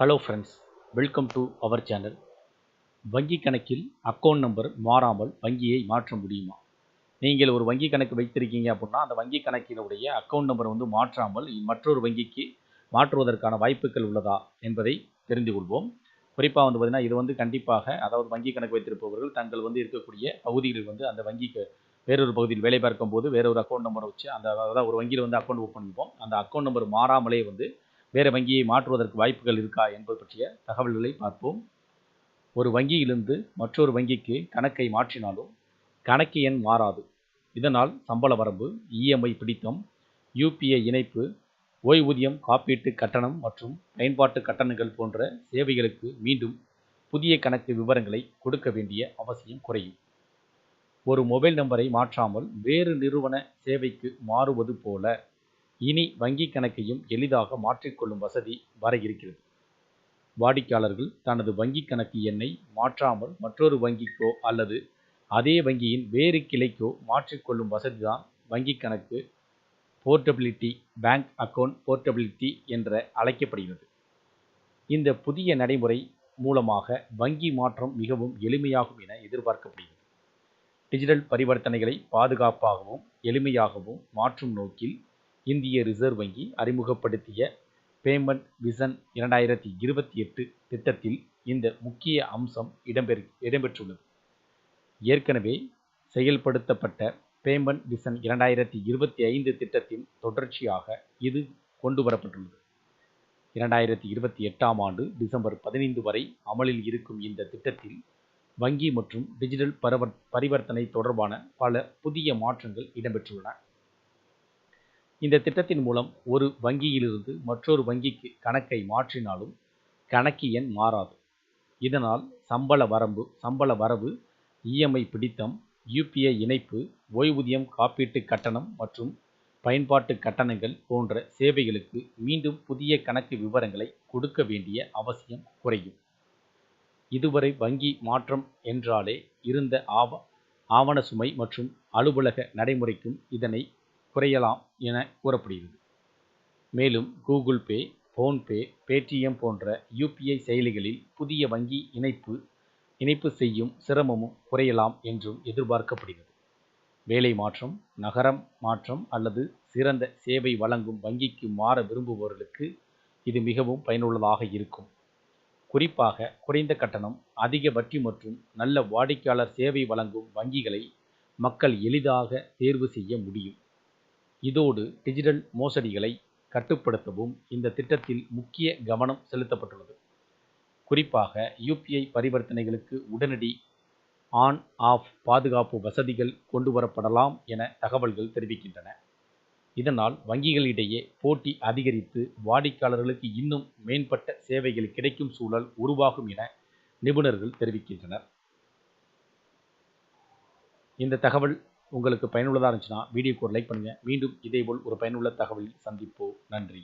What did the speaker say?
Hello friends, welcome to our channel. வங்கி கணக்கில் account number மாறாமல் வங்கியை மாற்ற முடியுமா? நீங்கள் ஒரு வங்கி கணக்கு வைத்திருக்கீங்க அப்படின்னா, அந்த வங்கி கணக்கினுடைய அக்கௌண்ட் நம்பர் மாற்றாமல் மற்றொரு வங்கிக்கு மாற்றுவதற்கான வாய்ப்புகள் உள்ளதா என்பதை தெரிந்து கொள்வோம். குறிப்பாக பார்த்தீங்கன்னா, இது கண்டிப்பாக, அதாவது வங்கி கணக்கு வைத்திருப்பவர்கள் தங்கள் இருக்கக்கூடிய பகுதியில் அந்த வங்கிக்கு வேறொரு பகுதியில் வேலை பார்க்கும்போது வேறொரு அக்கௌண்ட் நம்பரை வச்சு அதாவது ஒரு வங்கியில் அக்கௌண்ட் ஓப்பன் பண்ணுவோம். அந்த அக்கௌண்ட் நம்பர் மாறாமலே வேறு வங்கியை மாற்றுவதற்கு வாய்ப்புகள் இருக்கா என்பது பற்றிய தகவல்களை பார்ப்போம். ஒரு வங்கியிலிருந்து மற்றொரு வங்கிக்கு கணக்கை மாற்றினாலும் கணக்கு எண் மாறாது. இதனால் சம்பள வரம்பு, இஎம்ஐ பிடித்தம், யூபிஐ இணைப்பு, ஓய்வூதியம், காப்பீட்டு கட்டணம் மற்றும் பயன்பாட்டு கட்டணங்கள் போன்ற சேவைகளுக்கு மீண்டும் புதிய கணக்கு விவரங்களை கொடுக்க வேண்டிய அவசியம் குறையும். ஒரு மொபைல் நம்பரை மாற்றாமல் வேறு நிறுவன சேவைக்கு மாறுவது போல இனி வங்கி கணக்கையும் எளிதாக மாற்றிக்கொள்ளும் வசதி வர இருக்கிறது. வாடிக்கையாளர்கள் தனது வங்கி கணக்கு எண்ணை மாற்றாமல் மற்றொரு வங்கிக்கோ அல்லது அதே வங்கியின் வேறு கிளைக்கோ மாற்றிக்கொள்ளும் வசதிதான் வங்கி கணக்கு போர்ட்டபிலிட்டி, பேங்க் அக்கவுண்ட் போர்ட்டபிலிட்டி என்று அழைக்கப்படுகிறது. இந்த புதிய நடைமுறை மூலமாக வங்கி மாற்றம் மிகவும் எளிமையாகும் என எதிர்பார்க்கப்படுகிறது. டிஜிட்டல் பரிவர்த்தனைகளை பாதுகாப்பாகவும் எளிமையாகவும் மாற்றும் நோக்கில் இந்திய ரிசர்வ் வங்கி அறிமுகப்படுத்திய பேமெண்ட் விசன் 2028 திட்டத்தில் இந்த முக்கிய அம்சம் இடம்பெற்றுள்ளது. ஏற்கனவே செயல்படுத்தப்பட்ட பேமெண்ட் விசன் 2025 திட்டத்தின் தொடர்ச்சியாக இது கொண்டு வரப்பட்டுள்ளது. 2028ஆம் ஆண்டு டிசம்பர் 15 வரை அமலில் இருக்கும் இந்த திட்டத்தில் வங்கி மற்றும் டிஜிட்டல் பரிவர்த்தனை தொடர்பான பல புதிய மாற்றங்கள் இடம்பெற்றுள்ளன. இந்த திட்டத்தின் மூலம் ஒரு வங்கியிலிருந்து மற்றொரு வங்கிக்கு கணக்கை மாற்றினாலும் கணக்கு எண் மாறாது. இதனால் சம்பள வரவு, இஎம்ஐ பிடித்தம், யூபிஐ இணைப்பு, ஓய்வூதியம், காப்பீட்டு கட்டணம் மற்றும் பயன்பாட்டு கட்டணங்கள் போன்ற சேவைகளுக்கு மீண்டும் புதிய கணக்கு விவரங்களை கொடுக்க வேண்டிய அவசியம் குறையும். இதுவரை வங்கி மாற்றம் என்றாலே இருந்த ஆவண சுமை மற்றும் அலுவலக நடைமுறைக்கும் இதனை குறையலாம் என கூறப்படுகிறது. மேலும் கூகுள் பே, போன்பே, பேடிஎம் போன்ற யூபிஐ செயலிகளில் புதிய வங்கி இணைப்பு செய்யும் சிரமமும் குறையலாம் என்றும் எதிர்பார்க்கப்படுகிறது. வேலை மாற்றம், நகரம் மாற்றம் அல்லது சிறந்த சேவை வழங்கும் வங்கிக்கு மாற விரும்புபவர்களுக்கு இது மிகவும் பயனுள்ளதாக இருக்கும். குறிப்பாக குறைந்த கட்டணம், அதிக வட்டி மற்றும் நல்ல வாடிக்கையாளர் சேவை வழங்கும் வங்கிகளை மக்கள் எளிதாக தேர்வு செய்ய முடியும். இதோடு டிஜிட்டல் மோசடிகளை கட்டுப்படுத்தவும் இந்த திட்டத்தில் முக்கிய கவனம் செலுத்தப்பட்டுள்ளது. குறிப்பாக யூபிஐ பரிவர்த்தனைகளுக்கு உடனடி ஆன் ஆஃப் பாதுகாப்பு வசதிகள் கொண்டு வரப்படலாம் என தகவல்கள் தெரிவிக்கின்றன. இதனால் வங்கிகளிடையே போட்டி அதிகரித்து வாடிக்கையாளர்களுக்கு இன்னும் மேம்பட்ட சேவைகள் கிடைக்கும் சூழல் உருவாகும் என நிபுணர்கள் தெரிவிக்கின்றனர். இந்த தகவல் உங்களுக்கு பயனுள்ளதாக இருந்துச்சுன்னா வீடியோக்கு ஒரு லைக் பண்ணுங்க. மீண்டும் இதேபோல் ஒரு பயனுள்ள தகவலில் சந்திப்போம். நன்றி.